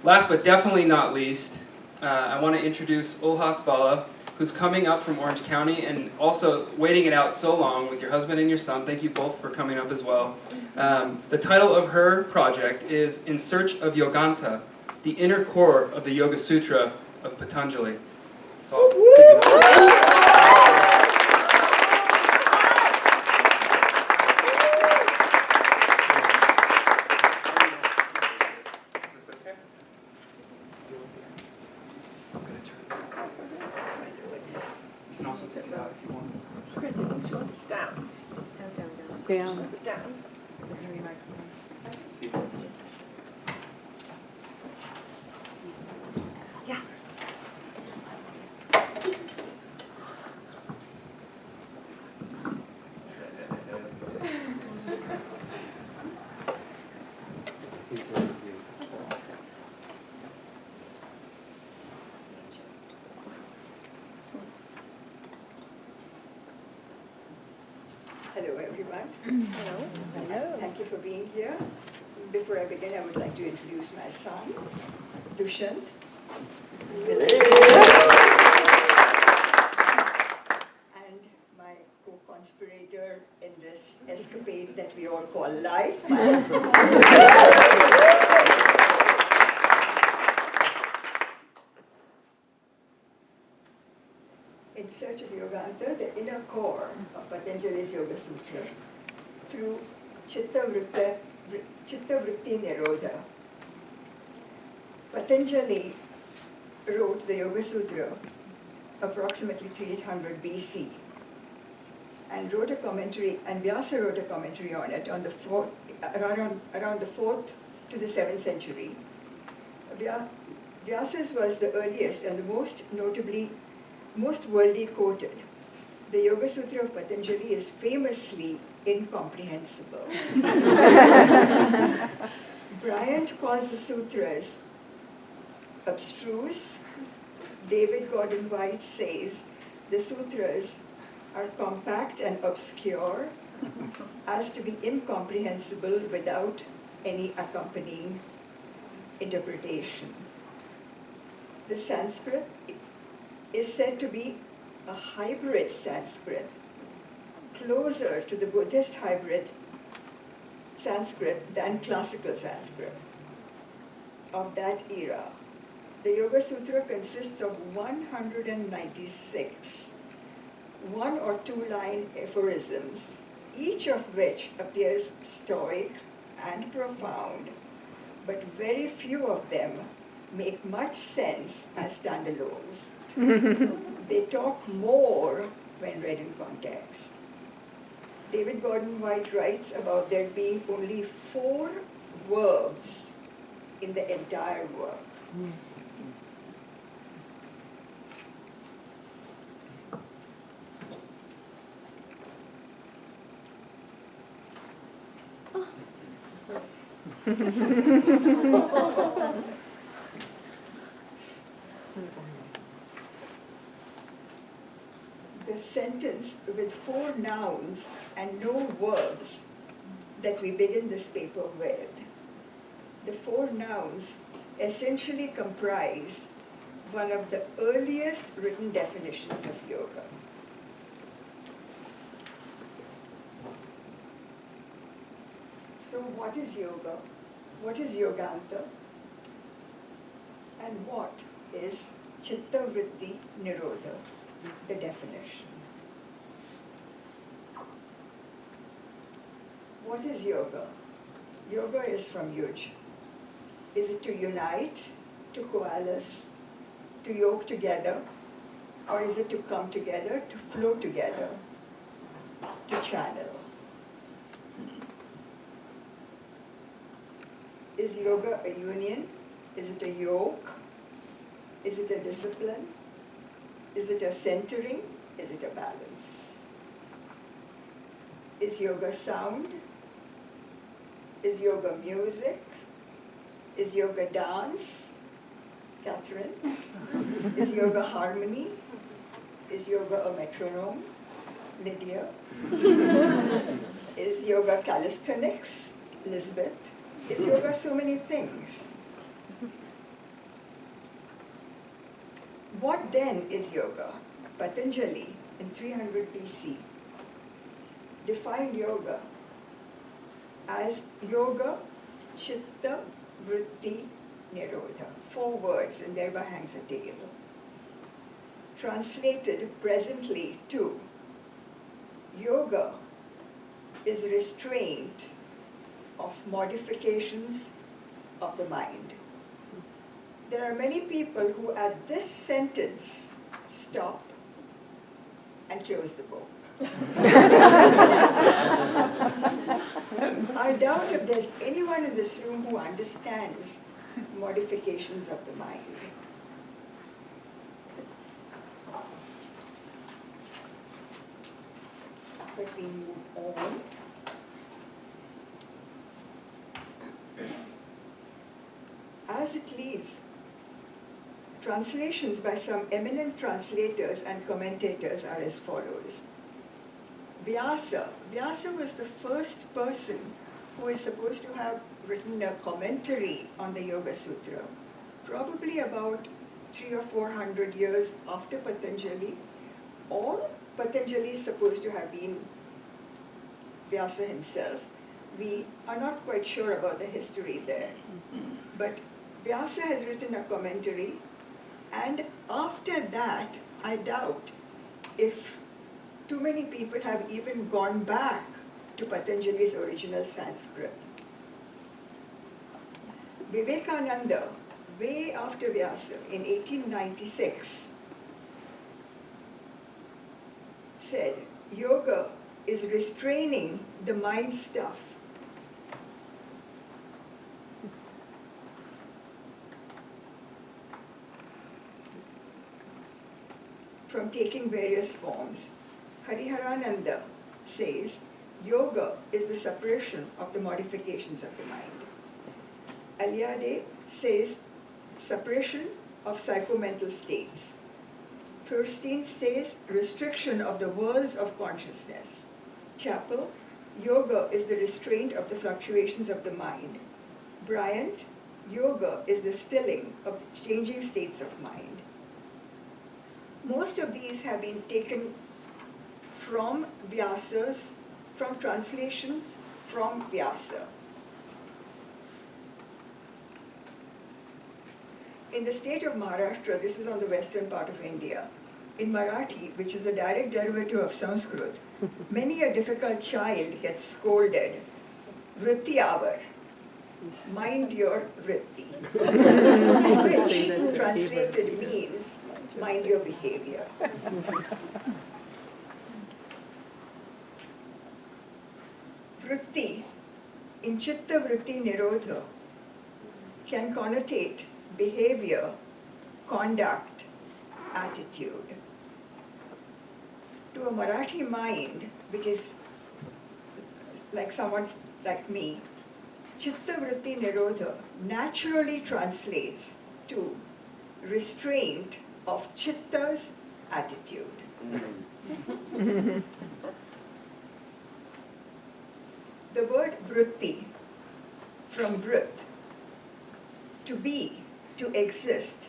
Last but definitely not least, I want to introduce Ulhas Bala, who's coming up from Orange County and also waiting it out so long with your husband and your son. Thank you both for coming up as well. The title of her project is In Search of Yoganta, the inner core of the Yoga Sutra of Patanjali. So I'll give you the Down. Down. Let's read microphone. See. Yeah. Hello, everyone. Hello. Hello. Thank you for being here. Before I begin, I would like to introduce my son, Dushyant. And my co-conspirator in this escapade that we all call life, my husband. In Search of Yoganta, the inner core of Patanjali's Yoga Sutra, through Chitta Vritti Nirodha. Patanjali wrote the Yoga Sutra approximately 3800 BC and wrote a commentary, and Vyasa wrote a commentary on it on the around the 4th to the 7th century. Vyasa's was the earliest and the most worldly quoted. The Yoga Sutra of Patanjali is famously incomprehensible. Bryant calls the sutras abstruse. David Gordon White says the sutras are compact and obscure as to be incomprehensible without any accompanying interpretation. The Sanskrit is said to be a hybrid Sanskrit, closer to the Buddhist hybrid Sanskrit than classical Sanskrit of that era. The Yoga Sutra consists of 196 one- or two-line aphorisms, each of which appears stoic and profound, but very few of them make much sense as standalones. They talk more when read in context. David Gordon White writes about there being only 4 verbs in the entire work. The sentence with 4 nouns and no verbs that we begin this paper with. The 4 nouns essentially comprise one of the earliest written definitions of yoga. So what is yoga? What is yoganta? And what is Chitta Vritti Nirodha? The definition. What is yoga? Yoga is from yuj. Is it to unite, to coalesce, to yoke together, or is it to come together, to flow together, to channel? Is yoga a union? Is it a yoke? Is it a discipline? Is it a centering? Is it a balance? Is yoga sound? Is yoga music? Is yoga dance? Catherine? Is yoga harmony? Is yoga a metronome? Lydia? Is yoga calisthenics? Elizabeth? Is yoga so many things? What then is yoga? Patanjali in 300 BC defined yoga as yoga, chitta, vritti, nirodha. 4 words, and thereby hangs a tale. Translated presently to yoga is restraint of modifications of the mind. There are many people who at this sentence stop and close the book. I doubt if there's anyone in this room who understands modifications of the mind. But we move on. As it leads, translations by some eminent translators and commentators are as follows. Vyasa was the first person who is supposed to have written a commentary on the Yoga Sutra, probably about 300 or 400 years after Patanjali, or Patanjali is supposed to have been Vyasa himself. We are not quite sure about the history there. But Vyasa has written a commentary, and after that, I doubt if too many people have even gone back to Patanjali's original Sanskrit. Vivekananda, way after Vyasa, in 1896, said, yoga is restraining the mind stuff. From taking various forms. Hariharananda says, yoga is the suppression of the modifications of the mind. Aliade says, suppression of psychomental states. Feuerstein says, restriction of the worlds of consciousness. Chappell, yoga is the restraint of the fluctuations of the mind. Bryant, yoga is the stilling of the changing states of mind. Most of these have been taken from Vyasa's, from translations from Vyasa. In the state of Maharashtra, this is on the western part of India, in Marathi, which is a direct derivative of Sanskrit, many a difficult child gets scolded. Vritti avar, mind your vritti, which translated means mind your behavior. Vritti, in chitta vritti nirodha, can connotate behavior, conduct, attitude. To a Marathi mind, which is like someone like me, chitta vritti nirodha naturally translates to restraint of chitta's attitude. The word vritti, from vrit, to be, to exist,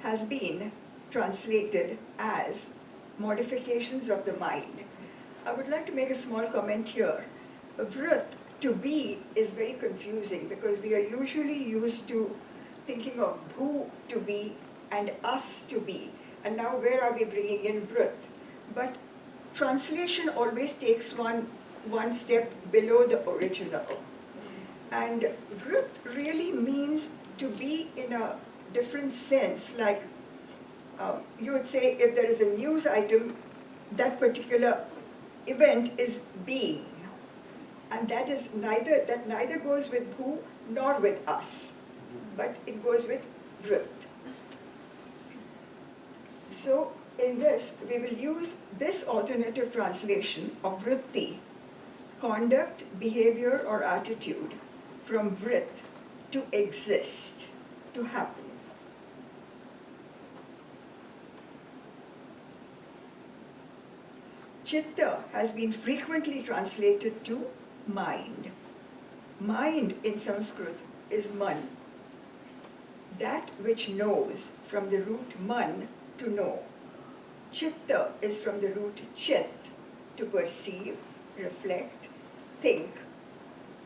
has been translated as modifications of the mind. I would like to make a small comment here. Vrit, to be, is very confusing because we are usually used to thinking of bhu, to be, and us, to be. And now where are we bringing in vrit? But translation always takes one step below the original. And vrit really means to be in a different sense, like you would say if there is a news item, that particular event is being. And that neither goes with who nor with us, but it goes with vrit. So in this, we will use this alternative translation of vritti, conduct, behavior, or attitude, from vrit, to exist, to happen. Chitta has been frequently translated to mind. Mind in Sanskrit is man. that which knows, from the root man, to know. Chitta is from the root chit, to perceive, reflect, think,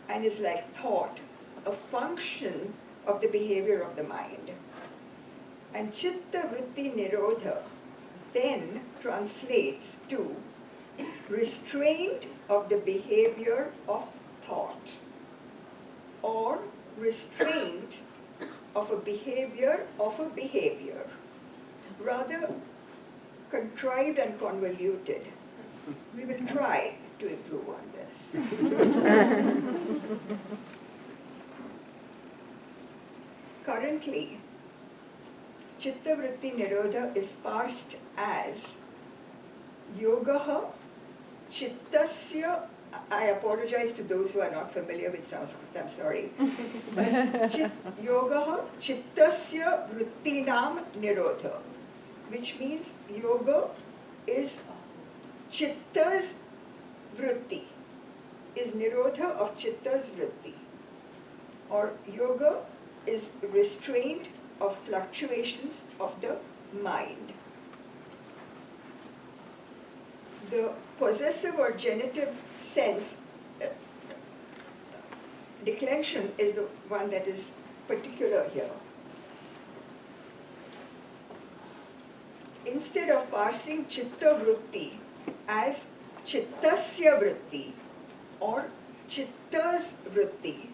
and is like thought, a function of the behavior of the mind. And chitta vritti nirodha then translates to restraint of the behavior of thought, or restraint of a behavior, rather contrived and convoluted. We will try to improve on this. Currently, Chitta Vritti Nirodha is parsed as Yogaha Chittasya. I apologize to those who are not familiar with Sanskrit, I'm sorry. But Yogaha Chittasya Vrittinam Nirodha, which means yoga is Chitta's vritti, is Nirodha of Chitta's vritti. Or yoga is restraint of fluctuations of the mind. The possessive or genitive sense declension is the one that is particular here. Instead of parsing chitta vritti as chittasya vritti or chitta's vritti,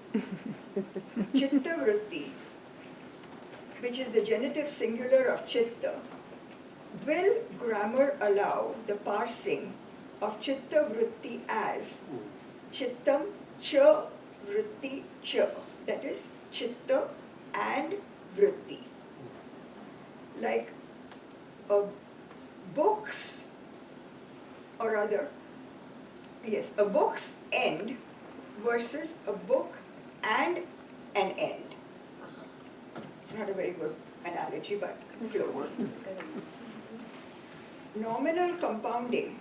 chitta vritti, which is the genitive singular of chitta, will grammar allow the parsing of chitta vritti as chittam cha vritti cha, that is chitta and vritti. Like books, or rather, yes, a book's end versus a book and an end. It's not a very good analogy, but close. Nominal compounding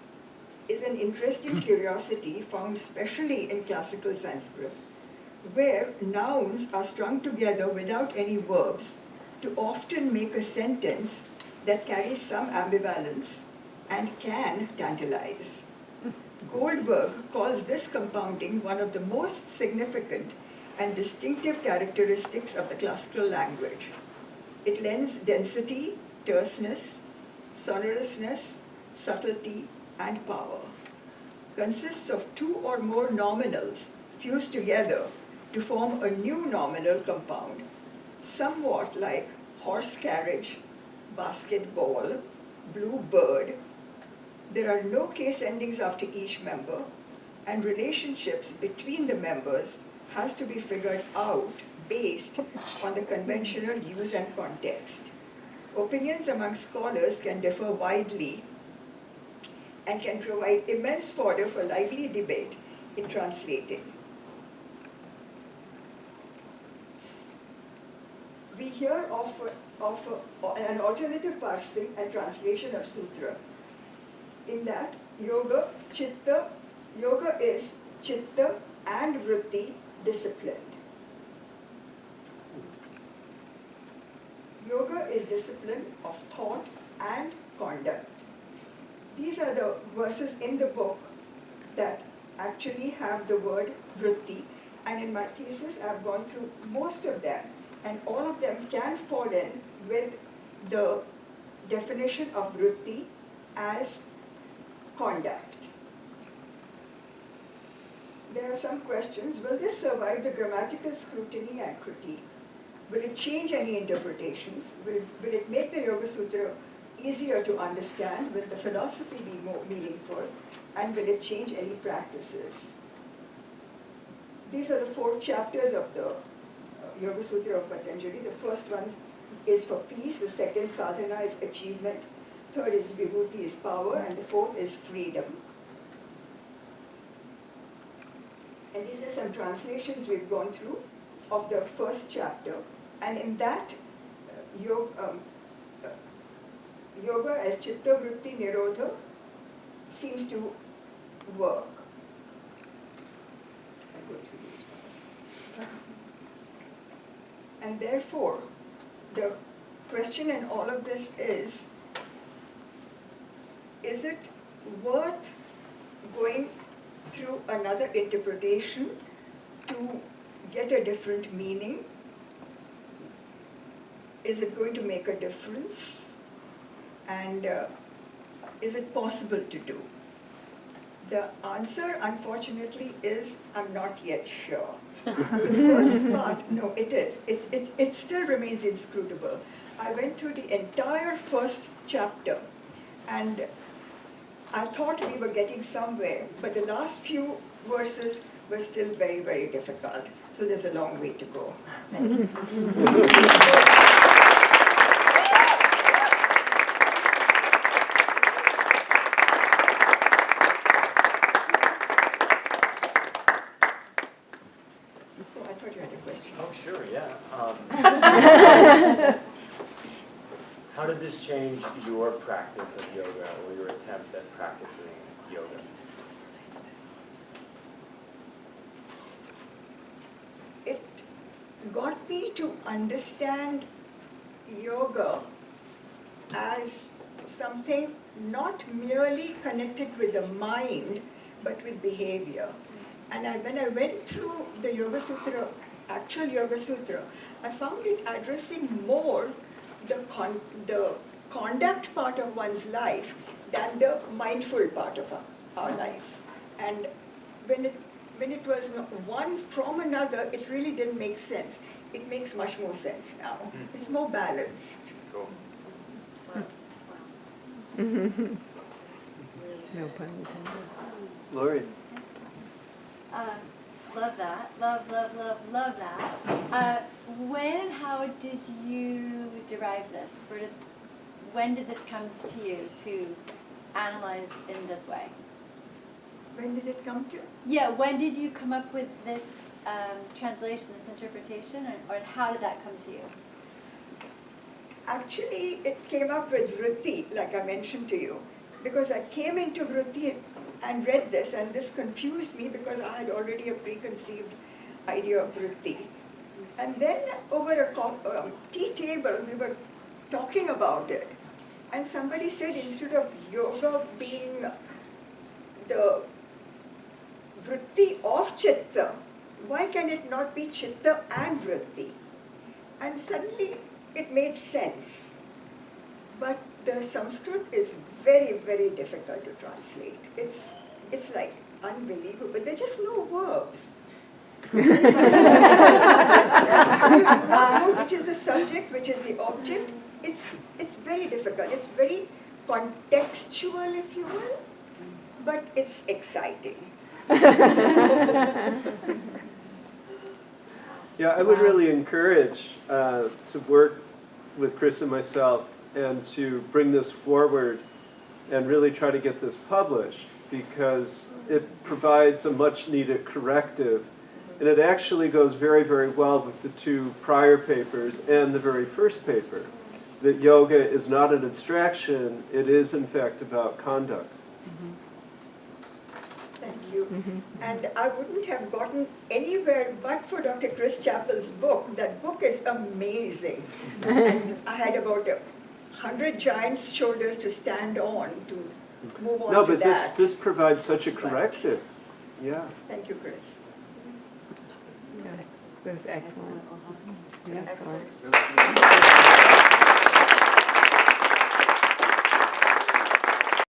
is an interesting curiosity found especially in classical Sanskrit, where nouns are strung together without any verbs to often make a sentence that carries some ambivalence and can tantalize. Goldberg calls this compounding one of the most significant and distinctive characteristics of the classical language. It lends density, terseness, sonorousness, subtlety, and power. Consists of two or more nominals fused together to form a new nominal compound, somewhat like horse carriage, basketball, blue bird. There are no case endings after each member, and relationships between the members has to be figured out based on the conventional use and context. Opinions among scholars can differ widely and can provide immense fodder for lively debate in translating. We here offer an alternative parsing and translation of sutra. In that, yoga is chitta and vritti disciplined. Yoga is discipline of thought and conduct. These are the verses in the book that actually have the word vritti, and in my thesis I've gone through most of them, and all of them can fall in with the definition of vritti as conduct. There are some questions. Will this survive the grammatical scrutiny and critique? Will it change any interpretations? Will it make the Yoga Sutra easier to understand? Will the philosophy be more meaningful? And will it change any practices? These are the 4 chapters of the Yoga Sutra of Patanjali. The first one is for peace, the second sadhana is achievement, third is vibhuti, is power, and the fourth is freedom. And these are some translations we've gone through of the first chapter. And in that, yoga as chitta vritti nirodha seems to work. I'll go through these first. And therefore, the question in all of this is it worth going through another interpretation to get a different meaning? Is it going to make a difference? And is it possible to do? The answer, unfortunately, is I'm not yet sure. The first part, no, it is. It still remains inscrutable. I went through the entire first chapter, and I thought we were getting somewhere, but the last few verses were still very, very difficult. So there's a long way to go. Thank you. Oh, I thought you had a question. Oh, sure, yeah. How did this change your practice of yoga or your attempt at practicing yoga? It got me to understand yoga as something not merely connected with the mind, but with behavior. And when I went through the Yoga Sutra, actual Yoga Sutra, I found it addressing more the conduct part of one's life than the mindful part of our lives. And when it was one from another, it really didn't make sense. It makes much more sense now. It's more balanced. Cool. No pun intended. Lori? Love that. Love that. When and how did you derive this? When did this come to you to analyze in this way? When did it come to? Yeah, when did you come up with this translation, this interpretation, or how did that come to you? Actually, it came up with vritti, like I mentioned to you, because I came into vritti and read this, and this confused me because I had already a preconceived idea of vritti. And then over a tea table, we were talking about it, and somebody said instead of yoga being the vritti of chitta, why can it not be chitta and vritti? And suddenly it made sense. But the Sanskrit is very, very difficult to translate. It's like unbelievable. There are just no verbs. So you do not know which is the subject, which is the object. It's very difficult. It's very contextual, if you will, but it's exciting. Yeah, I would really encourage to work with Chris and myself and to bring this forward and really try to get this published, because it provides a much needed corrective. And it actually goes very, very well with the two prior papers and the very first paper, that yoga is not an abstraction, it is in fact about conduct. Thank you. And I wouldn't have gotten anywhere but for Dr. Chris Chappell's book. That book is amazing. And I had about 100 giants' shoulders to stand on to move on No, to but that. this provides such a corrective. Yeah. Thank you, Chris. Yeah, that was excellent. Excellent. Excellent.